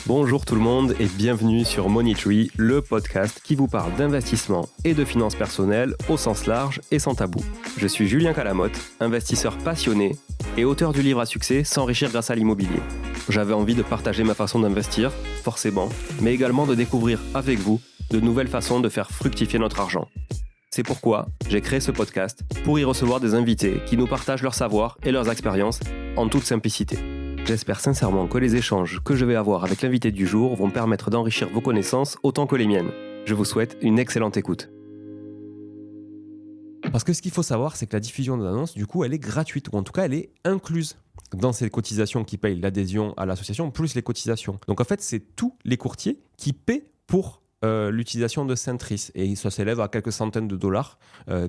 Bonjour tout le monde et bienvenue sur Money Tree, le podcast qui vous parle d'investissement et de finances personnelles au sens large et sans tabou. Je suis Julien Calamotte, investisseur passionné et auteur du livre à succès S'enrichir grâce à l'immobilier. J'avais envie de partager ma façon d'investir, forcément, mais également de découvrir avec vous de nouvelles façons de faire fructifier notre argent. C'est pourquoi j'ai créé ce podcast pour y recevoir des invités qui nous partagent leur savoir et leurs expériences en toute simplicité. J'espère sincèrement que les échanges que je vais avoir avec l'invité du jour vont permettre d'enrichir vos connaissances autant que les miennes. Je vous souhaite une excellente écoute. Parce que ce qu'il faut savoir, c'est que la diffusion de l'annonce, du coup, elle est gratuite, ou en tout cas, elle est incluse dans ces cotisations qui payent l'adhésion à l'association, plus les cotisations. Donc en fait, c'est tous les courtiers qui paient pour l'utilisation de Centris, et ça s'élève à quelques centaines de dollars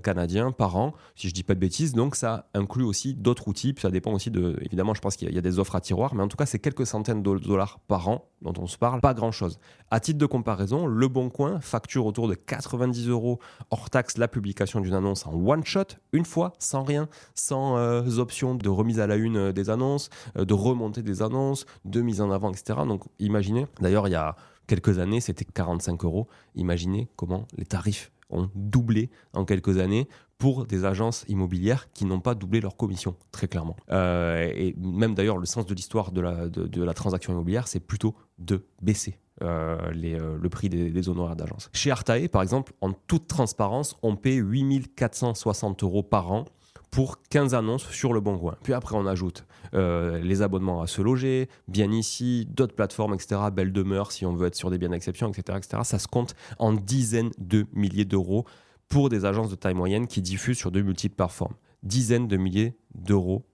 canadiens par an, si je dis pas de bêtises. Donc ça inclut aussi d'autres outils, puis ça dépend aussi de, évidemment, je pense qu'il y a des offres à tiroir, mais en tout cas c'est quelques centaines de dollars par an dont on se parle, pas grand chose. À titre de comparaison, Le Bon Coin facture autour de 90 € hors taxe la publication d'une annonce en one shot, une fois, sans rien, sans option de remise à la une des annonces, de remontée des annonces, de mise en avant, etc. Donc imaginez, d'ailleurs il y a quelques années, c'était 45 €. Imaginez comment les tarifs ont doublé en quelques années pour des agences immobilières qui n'ont pas doublé leur commission, très clairement. Et même d'ailleurs, le sens de l'histoire de la transaction immobilière, c'est plutôt de baisser le prix des honoraires d'agence. Chez Artae, par exemple, en toute transparence, on paie 8 460 € par an pour 15 annonces sur Le Bon Coin. Puis après, on ajoute les abonnements à Se Loger, Bien Ici, d'autres plateformes, etc. Belle Demeure, si on veut être sur des biens d'exception, etc., etc. Ça se compte en dizaines de milliers d'euros pour des agences de taille moyenne qui diffusent sur de multiples plateformes. Dizaines de milliers d'euros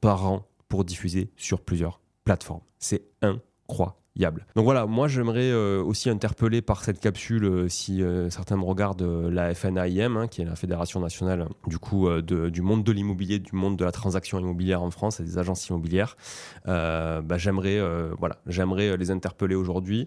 par an pour diffuser sur plusieurs plateformes. C'est incroyable. Donc voilà, moi j'aimerais aussi interpeller par cette capsule, si certains me regardent, la FNAIM, qui est la Fédération nationale du du monde de l'immobilier, du monde de la transaction immobilière en France et des agences immobilières. J'aimerais les interpeller aujourd'hui.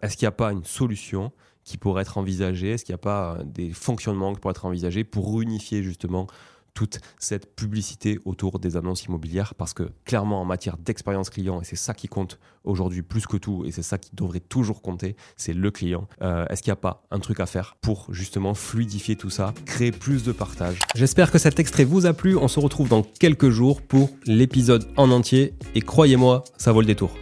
Est-ce qu'il n'y a pas une solution qui pourrait être envisagée? Est-ce qu'il n'y a pas des fonctionnements qui pourraient être envisagés pour unifier justement toute cette publicité autour des annonces immobilières? Parce que clairement, en matière d'expérience client, et c'est ça qui compte aujourd'hui plus que tout, et c'est ça qui devrait toujours compter, c'est le client. Est-ce qu'il n'y a pas un truc à faire pour justement fluidifier tout ça, créer plus de partage? J'espère que cet extrait vous a plu. On se retrouve dans quelques jours pour l'épisode en entier. Et croyez-moi, ça vaut le détour.